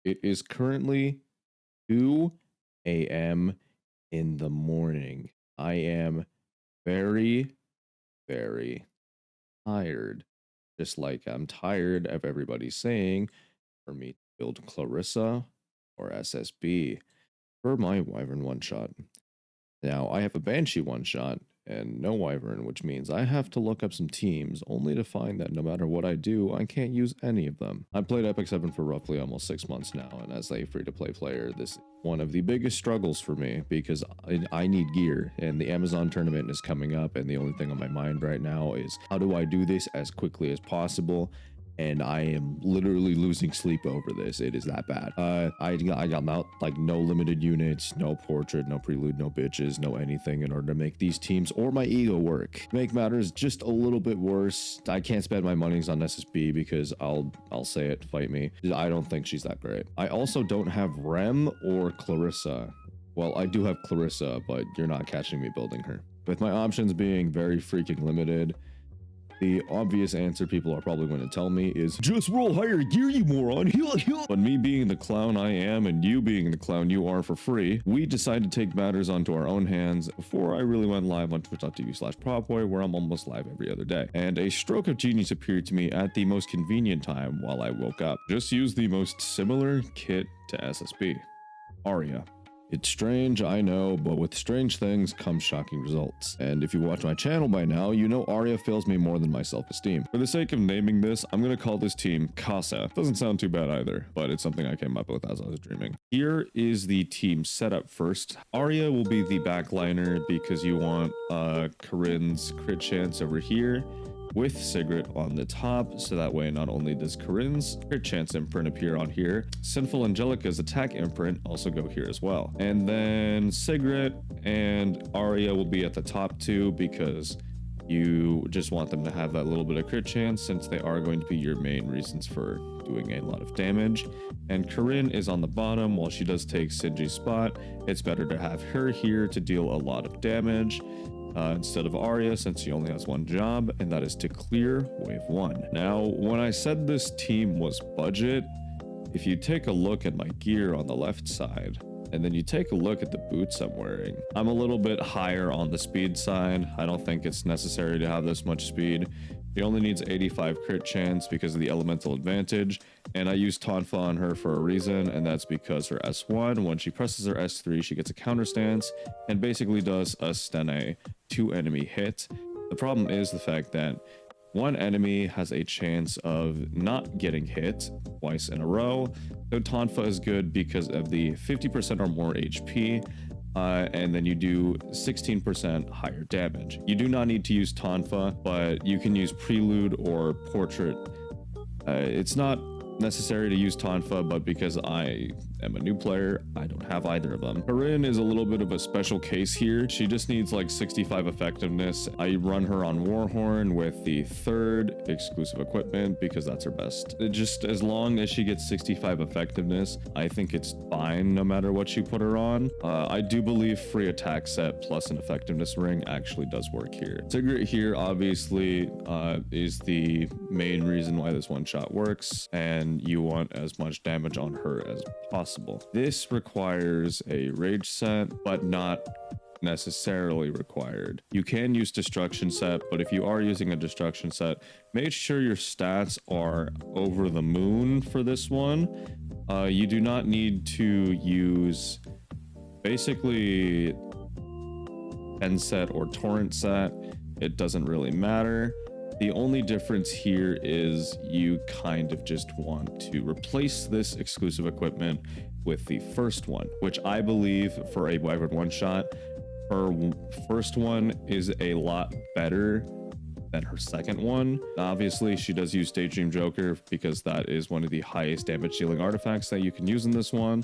It is currently 2 a.m. in the morning. I am very, very tired. Just like I'm tired of everybody saying for me to build Clarissa or SSB for my Wyvern one-shot. Now, I have a Banshee one-shot and no Wyvern, which means I have to look up some teams, only to find that no matter what I do, I can't use any of them. I've played Epic 7 for roughly almost 6 months now, and as a free-to-play player, this is one of the biggest struggles for me, because I need gear, and the Amazon tournament is coming up, and the only thing on my mind right now is, how do I do this as quickly as possible? And I am literally losing sleep over this. It is that bad. I got out like no limited units, no portrait, no prelude, no bitches, no anything in order to make these teams or my ego work. To make matters just a little bit worse, I can't spend my monies on SSB because I'll say it, fight me. I don't think she's that great. I also don't have Rem or Clarissa. Well, I do have Clarissa, but you're not catching me building her. With my options being very freaking limited, the obvious answer people are probably going to tell me is, just roll higher gear, you moron. But me being the clown I am and you being the clown you are for free, we decided to take matters onto our own hands before I really went live on twitch.tv/ProfBoi, where I'm almost live every other day. And a stroke of genius appeared to me at the most convenient time while I woke up. Just use the most similar kit to SSB. Aria. It's strange, I know, but with strange things come shocking results. And if you watch my channel by now, you know Aria fails me more than my self-esteem. For the sake of naming this, I'm gonna call this team Casa. Doesn't sound too bad either, but it's something I came up with as I was dreaming. Here is the team setup first. Aria will be the backliner because you want Karin's crit chance over here, with Sigret on the top, so that way not only does Karin's crit chance imprint appear on here, Sinful Angelica's attack imprint also go here as well. And then Sigret and Aria will be at the top two because you just want them to have that little bit of crit chance, since they are going to be your main reasons for doing a lot of damage. And Karin is on the bottom. While she does take Sinji's spot, it's better to have her here to deal a lot of damage instead of Aria, since she only has one job, and that is to clear wave 1. Now, when I said this team was budget, if you take a look at my gear on the left side, and then you take a look at the boots I'm wearing, I'm a little bit higher on the speed side. I don't think it's necessary to have this much speed. She only needs 85 crit chance because of the elemental advantage, and I use Tonfa on her for a reason, and that's because her S1, when she presses her S3, she gets a counter stance and basically does a stun 2 enemy hit. The problem is the fact that one enemy has a chance of not getting hit twice in a row. So Tonfa is good because of the 50% or more HP, and then you do 16% higher damage. You do not need to use Tonfa, but you can use Prelude or Portrait. It's not necessary to use Tonfa, but because I am a new player, I don't have either of them. Karin is a little bit of a special case here. She just needs like 65 effectiveness. I run her on Warhorn with the 3rd exclusive equipment because that's her best. Just as long as she gets 65 effectiveness, I think it's fine no matter what you put her on. I do believe free attack set plus an effectiveness ring actually does work here. Sigret here obviously is the main reason why this one shot works, and you want as much damage on her as possible. This requires a rage set, but not necessarily required. You can use destruction set, but if you are using a destruction set, make sure your stats are over the moon for this one. You do not need to use basically end set or torrent set. It doesn't really matter. The only difference here is you kind of just want to replace this exclusive equipment with the first one, which I believe for a Wyvern one-shot, her first one is a lot better than her second one. Obviously, she does use Daydream Joker because that is one of the highest damage dealing artifacts that you can use in this one.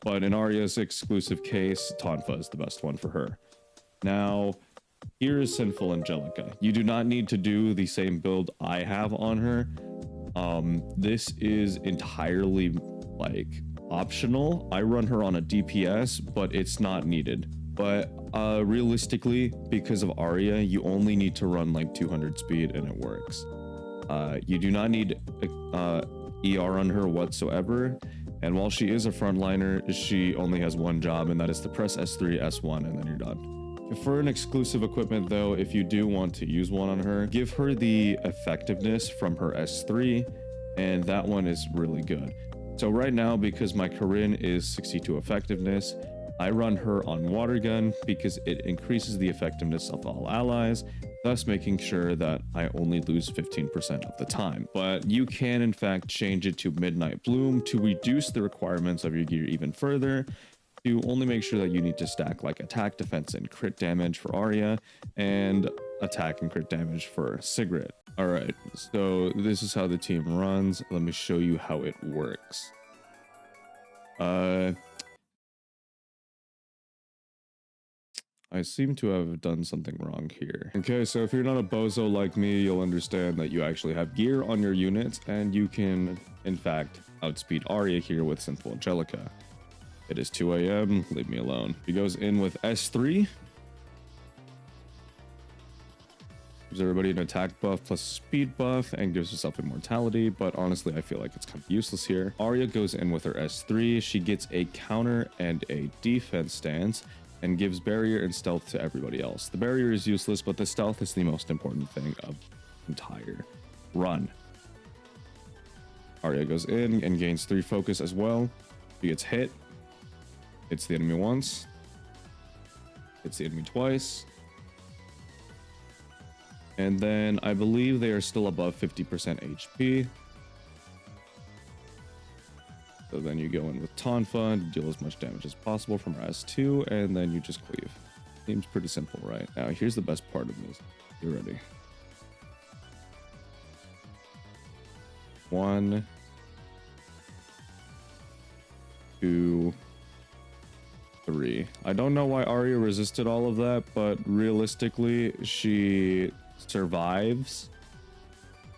But in Aria's exclusive case, Tonfa is the best one for her. Now, here is Sinful Angelica. You do not need to do the same build I have on her. This is entirely like optional. I run her on a DPS, but it's not needed. But realistically, because of Aria, you only need to run like 200 speed and it works. You do not need ER on her whatsoever. And while she is a frontliner, she only has one job, and that is to press S3, S1, and then you're done. For an exclusive equipment though, if you do want to use one on her, give her the effectiveness from her S3, and that one is really good. So right now, because my Karin is 62 effectiveness, I run her on water gun because it increases the effectiveness of all allies, thus making sure that I only lose 15% of the time. But you can in fact change it to Midnight Bloom to reduce the requirements of your gear even further, to only make sure that you need to stack like attack, defense, and crit damage for Aria, and attack and crit damage for Sigret. All right, so this is how the team runs. Let me show you how it works. I seem to have done something wrong here. Okay, so if you're not a bozo like me, you'll understand that you actually have gear on your units, and you can, in fact, outspeed Aria here with Sinful Angelica. It is 2 a.m., leave me alone. He goes in with S3. Gives everybody an attack buff plus speed buff and gives herself immortality, but honestly I feel like it's kind of useless here. Aria goes in with her S3. She gets a counter and a defense stance and gives barrier and stealth to everybody else. The barrier is useless, but the stealth is the most important thing of the entire run. Aria goes in and gains 3 focus as well. She gets hit, hits the enemy once, hits the enemy twice, and then I believe they are still above 50% HP. So then you go in with Tonfa, deal as much damage as possible from her S2, and then you just cleave. Seems pretty simple, right? Now here's the best part of this. Get ready. 1, 2, 3. I don't know why Aria resisted all of that, but realistically, she survives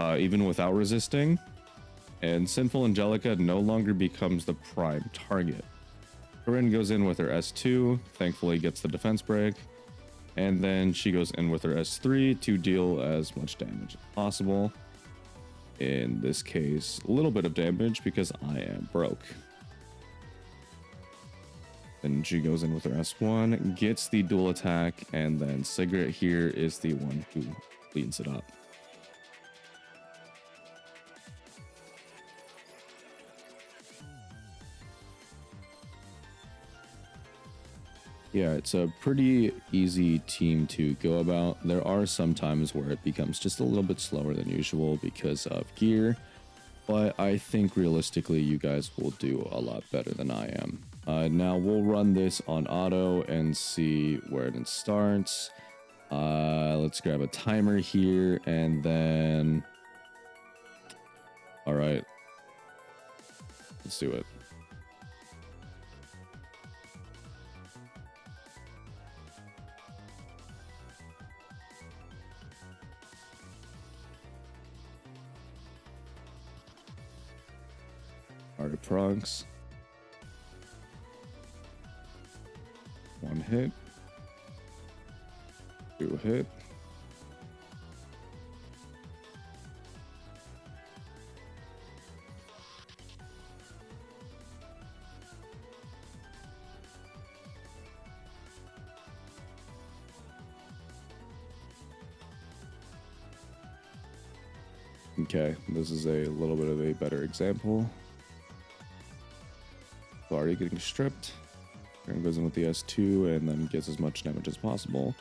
even without resisting, and Sinful Angelica no longer becomes the prime target. Karin goes in with her S2, thankfully gets the defense break, and then she goes in with her S3 to deal as much damage as possible. In this case, a little bit of damage because I am broke. Then she goes in with her S1, gets the dual attack, and then Sigret here is the one who cleans it up. Yeah, it's a pretty easy team to go about. There are some times where it becomes just a little bit slower than usual because of gear, but I think realistically you guys will do a lot better than I am. Now we'll run this on auto and see where it starts. Let's grab a timer here, and then all right, let's do it. All right, progs. 1 hit. 2 hit. Okay, this is a little bit of a better example. Already getting stripped. Karin goes in with the S2 and then gets as much damage as possible.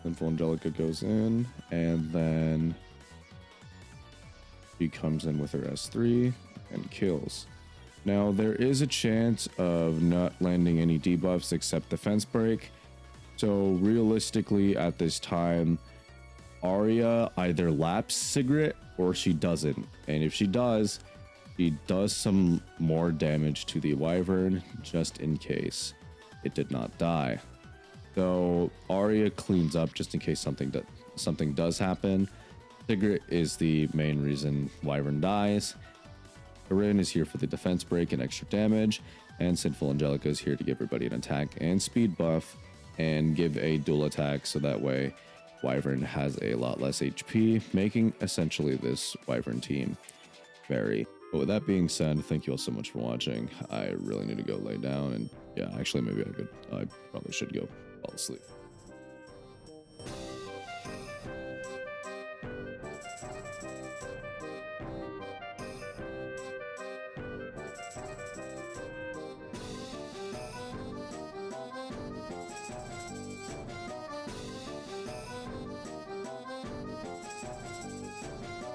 Sinful Angelica goes in, and then she comes in with her S3 and kills. Now there is a chance of not landing any debuffs except defense break. So realistically at this time, Aria either laps Sigret or she doesn't. And if she does, she does some more damage to the Wyvern just in case it did not die. So Aria cleans up just in case something does happen. Sigret is the main reason Wyvern dies. Karin is here for the defense break and extra damage, and Sinful Angelica is here to give everybody an attack and speed buff and give a dual attack, so that way Wyvern has a lot less HP, making essentially this Wyvern team very But with that being said, thank you all so much for watching. I really need to go lay down, and yeah, actually, maybe I probably should go fall asleep.